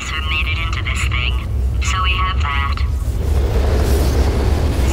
professor made it into this thing, so we have that.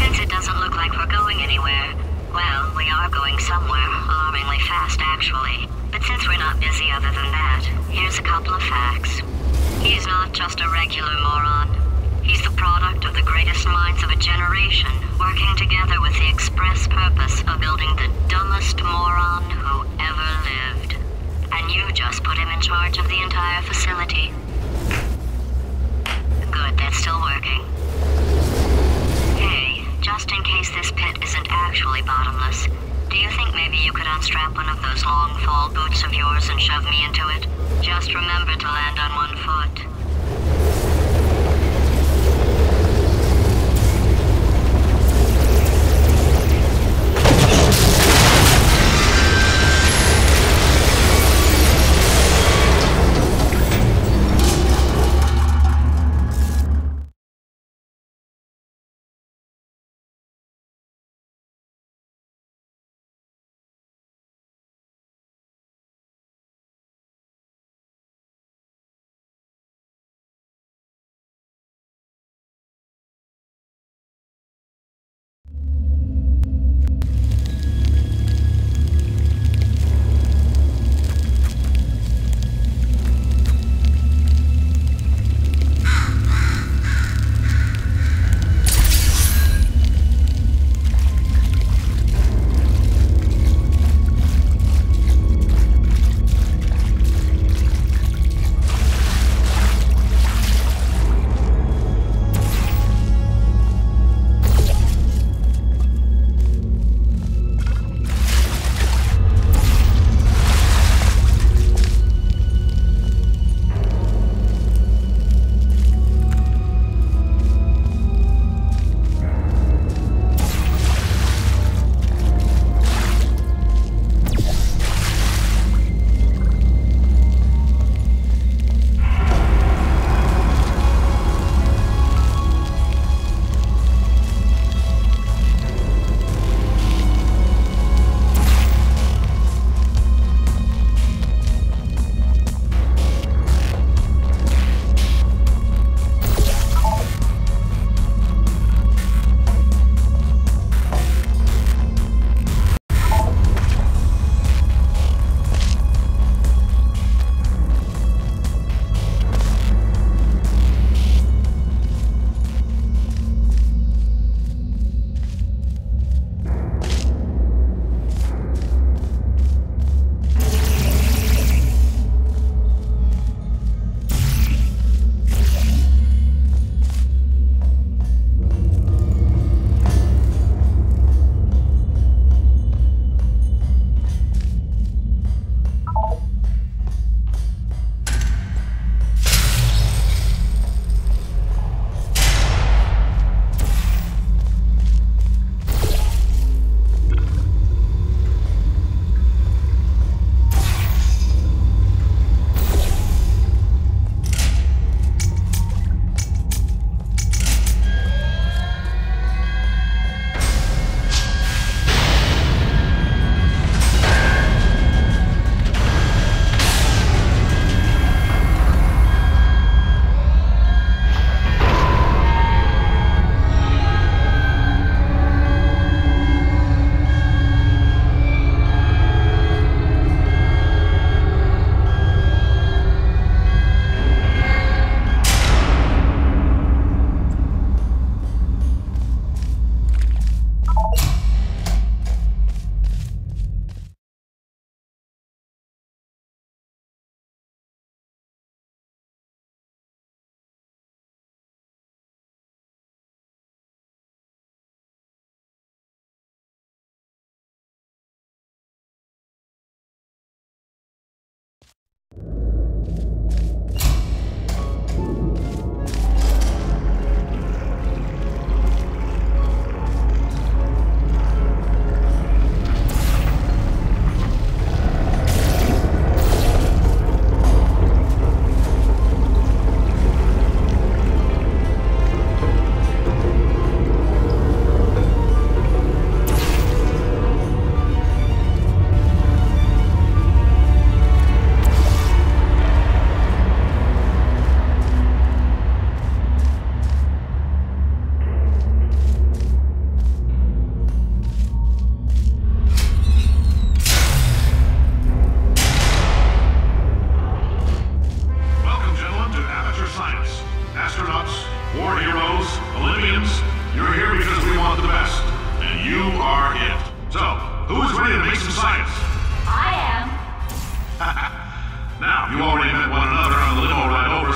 Since it doesn't look like we're going anywhere, well, we are going somewhere, alarmingly fast actually. But since we're not busy other than that, here's a couple of facts. He's not just a regular moron. He's the product of the greatest minds of a generation, working together with the express purpose of building the dumbest moron who ever lived. And you just put him in charge of the entire facility. Good, that's still working. Hey, just in case this pit isn't actually bottomless, do you think maybe you could unstrap one of those long fall boots of yours and shove me into it? Just remember to land on one foot.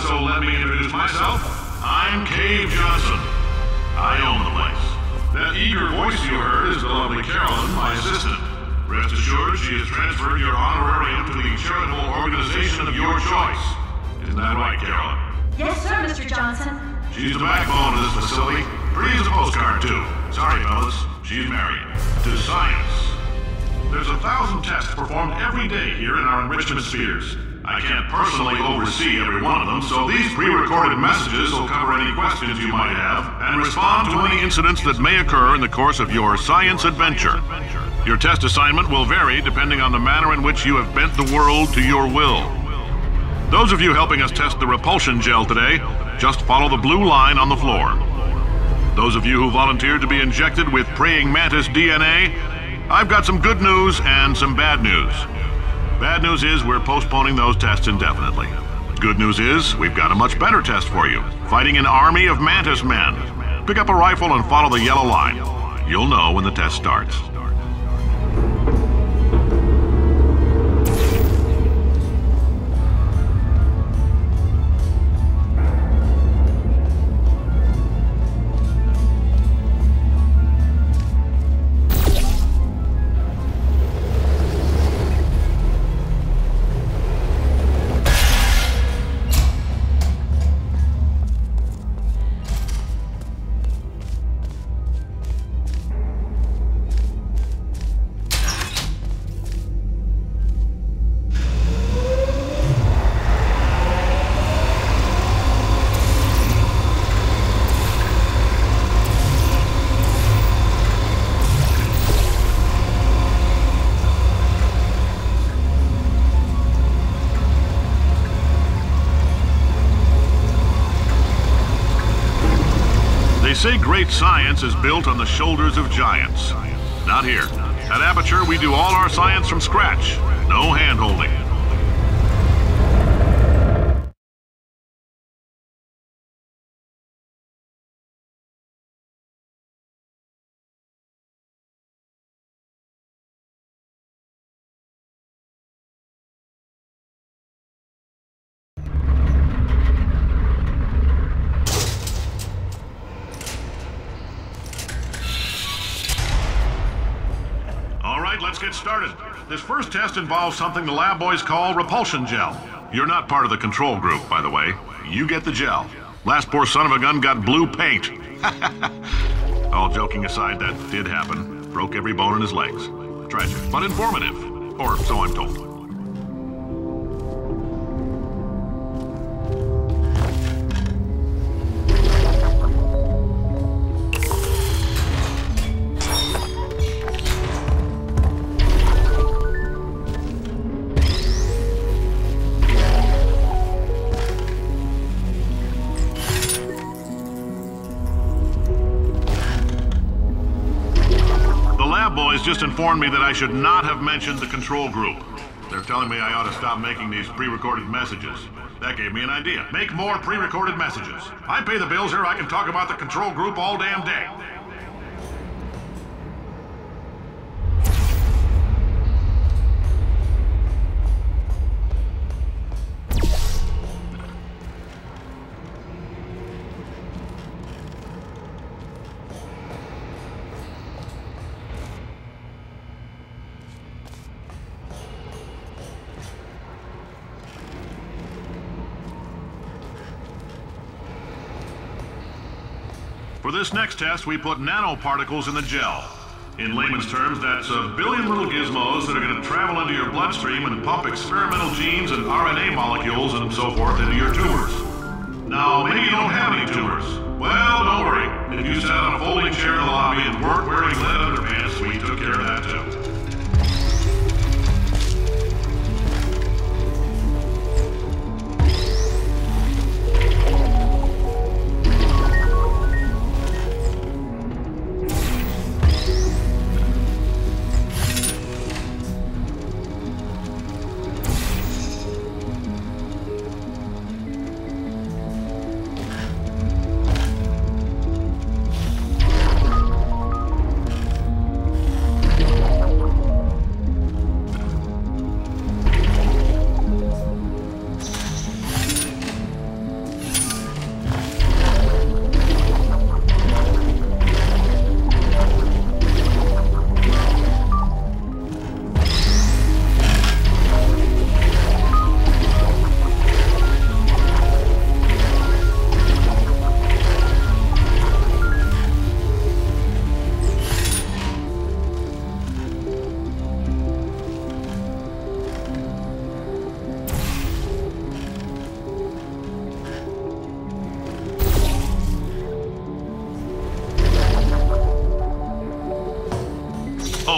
so let me introduce myself. I'm Cave Johnson. I own the place. That eager voice you heard is the lovely Carolyn, my assistant. Rest assured, she has transferred your honorarium to the charitable organization of your choice. Isn't that right, Carolyn? Yes, sir, Mr. Johnson. She's the backbone of this facility. Pretty as a postcard, too. Sorry, fellas. She's married. To science. There's 1,000 tests performed every day here in our enrichment spheres. I can't personally oversee every one of them, so these pre-recorded messages will cover any questions you might have and respond to any incidents that may occur in the course of your science adventure. Your test assignment will vary depending on the manner in which you have bent the world to your will. Those of you helping us test the repulsion gel today, just follow the blue line on the floor. Those of you who volunteered to be injected with praying mantis DNA, I've got some good news and some bad news. Bad news is we're postponing those tests indefinitely. Good news is we've got a much better test for you, fighting an army of mantis men. Pick up a rifle and follow the yellow line. You'll know when the test starts. They say great science is built on the shoulders of giants. Not here. At Aperture, we do all our science from scratch. No hand-holding. Let's get started. This first test involves something the lab boys call repulsion gel. You're not part of the control group, by the way. You get the gel. Last poor son of a gun got blue paint. All joking aside, that did happen. Broke every bone in his legs. Tragic, but informative. Or so I'm told. Boys just informed me that I should not have mentioned the control group. They're telling me I ought to stop making these pre-recorded messages. That gave me an idea. Make more pre-recorded messages. I pay the bills here, I can talk about the control group all damn day. For this next test, we put nanoparticles in the gel. In layman's terms, that's a billion little gizmos that are going to travel into your bloodstream and pump experimental genes and RNA molecules and so forth into your tumors. Now, maybe you don't have any tumors. Well, don't worry. If you sat on a folding chair in the lobby and weren't wearing lead underpants, we took care of that too.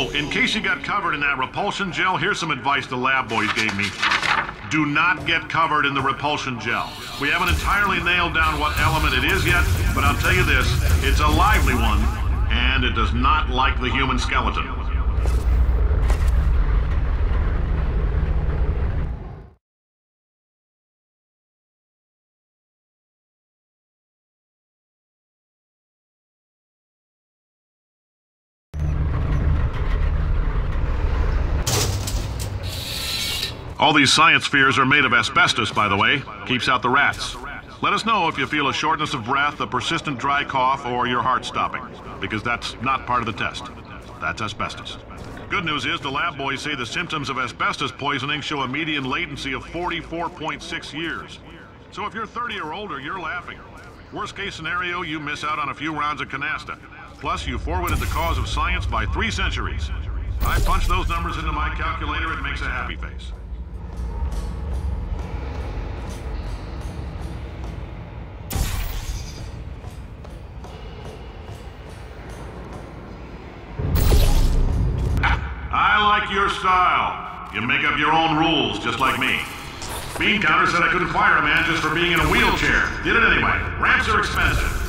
Oh, in case you got covered in that repulsion gel, here's some advice the lab boys gave me. Do not get covered in the repulsion gel. We haven't entirely nailed down what element it is yet, but I'll tell you this, it's a lively one, and it does not like the human skeleton. All these science spheres are made of asbestos, by the way. Keeps out the rats. Let us know if you feel a shortness of breath, a persistent dry cough, or your heart stopping, because that's not part of the test. That's asbestos. Good news is the lab boys say the symptoms of asbestos poisoning show a median latency of 44.6 years. So if you're 30 or older, you're laughing. Worst case scenario, you miss out on a few rounds of canasta. Plus, you forwarded the cause of science by 3 centuries. I punch those numbers into my calculator, it makes a happy face. I like your style. You make up your own rules, just like me. Bean Counter said I couldn't fire a man just for being in a wheelchair. Did it anyway. Ramps are expensive.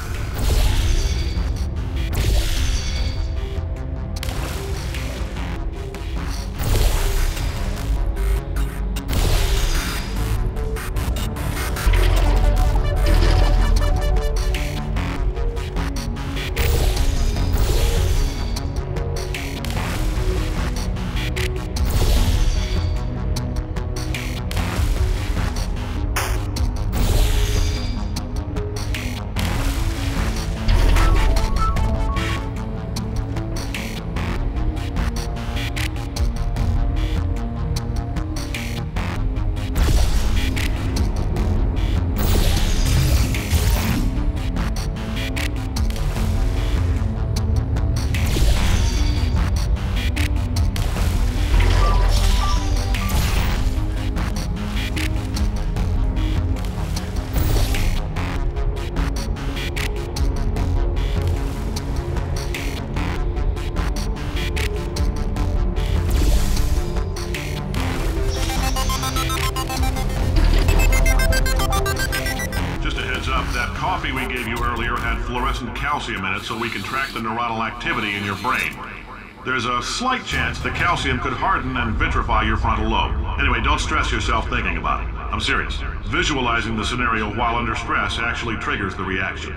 Coffee we gave you earlier had fluorescent calcium in it so we can track the neuronal activity in your brain. There's a slight chance the calcium could harden and vitrify your frontal lobe. Anyway, don't stress yourself thinking about it. I'm serious. Visualizing the scenario while under stress actually triggers the reaction.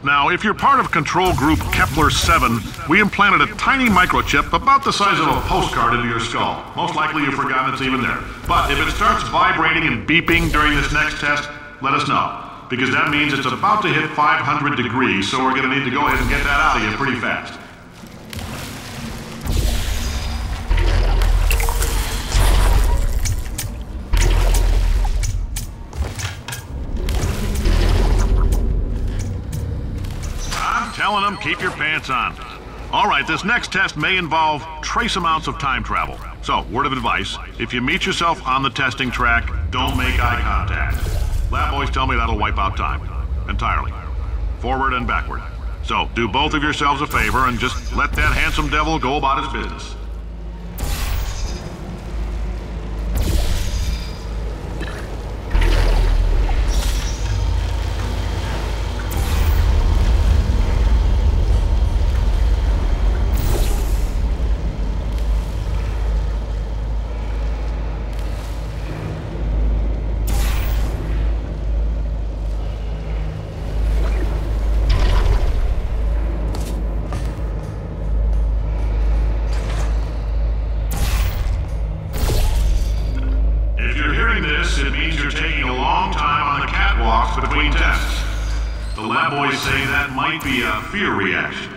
Now, if you're part of control group Kepler-7, we implanted a tiny microchip about the size of a postcard into your skull. Most likely you've forgotten it's even there. But if it starts vibrating and beeping during this next test, let us know. Because that means it's about to hit 500 degrees, so we're going to need to go ahead and get that out of you pretty fast. Telling them, keep your pants on. All right, this next test may involve trace amounts of time travel. So, word of advice, if you meet yourself on the testing track, don't make eye contact. Lab boys tell me that'll wipe out time. Entirely. Forward and backward. So, do both of yourselves a favor and just let that handsome devil go about his business. It means you're taking a long time on the catwalks between tests. The lab boys say that might be a fear reaction.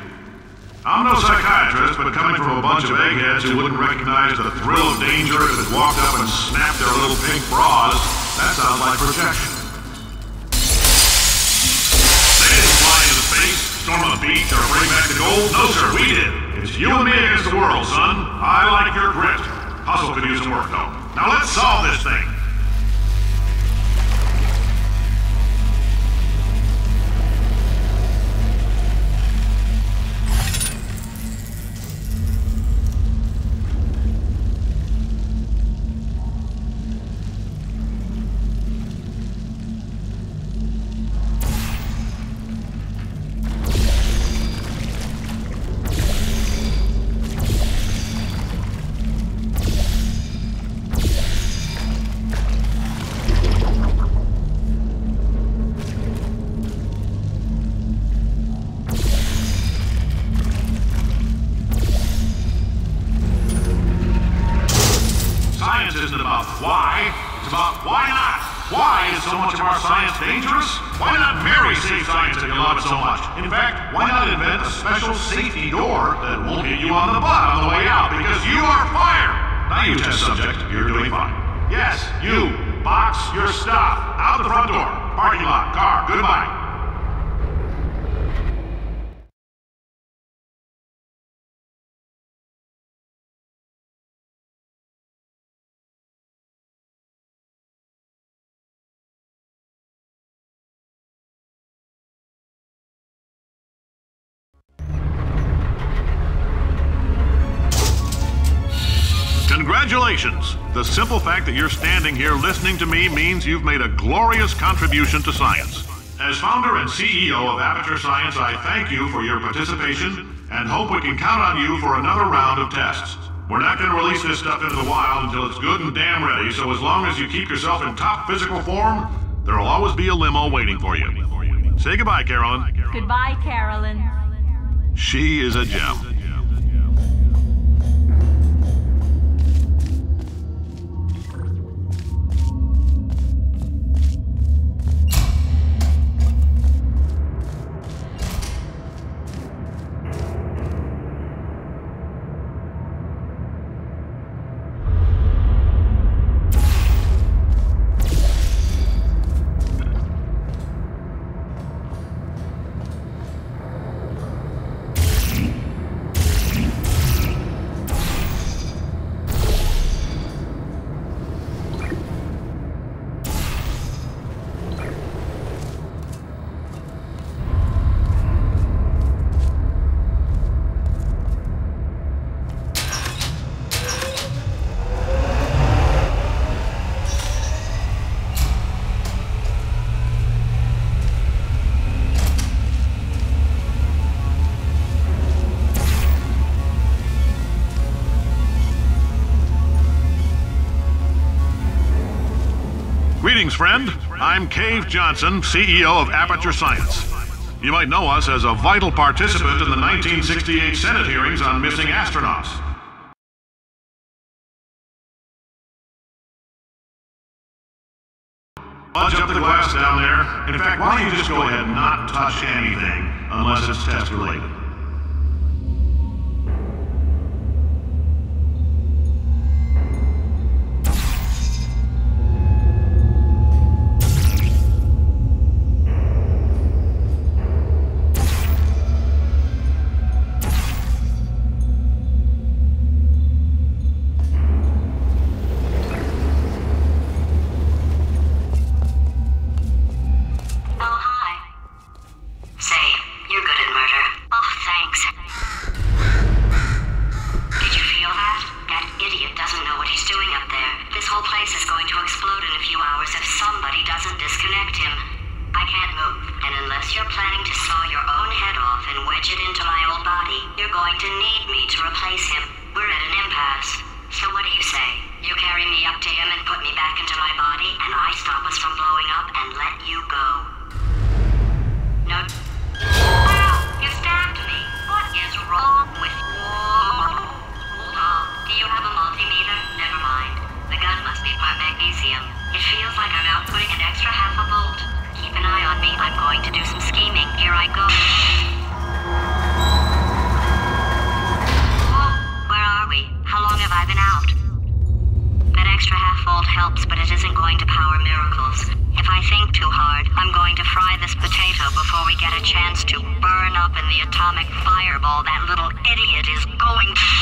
I'm no psychiatrist, but coming from a bunch of eggheads who wouldn't recognize the thrill of danger if it walked up and snapped their little pink bras, that sounds like protection. They didn't fly into space. storm the beach or bring back the gold? No, sir, we did. It's you and me against the world, son. I like your grit. Hustle could use some work, though. Now let's solve this thing. Isn't about why, it's about why not. Why is so much of our science dangerous? Why not marry safe science if you love it so much? In fact, why not invent a special safety door that won't hit you on the butt on the way out because you are fired? Now you test subject, you're doing fine. Yes, you, box your stuff. Out the front door, parking lot, car, goodbye. Congratulations! The simple fact that you're standing here listening to me means you've made a glorious contribution to science. As founder and CEO of Aperture Science, I thank you for your participation and hope we can count on you for another round of tests. We're not going to release this stuff into the wild until it's good and damn ready, so as long as you keep yourself in top physical form, there'll always be a limo waiting for you. Say goodbye, Carolyn. Goodbye, Carolyn. She is a gem. Greetings, friend. I'm Cave Johnson, CEO of Aperture Science. You might know us as a vital participant in the 1968 Senate hearings on missing astronauts. Budge up the glass down there. In fact, why don't you just go ahead and not touch anything unless it's test-related? salt helps, but it isn't going to power miracles. If I think too hard, I'm going to fry this potato before we get a chance to burn up in the atomic fireball that little idiot is going to...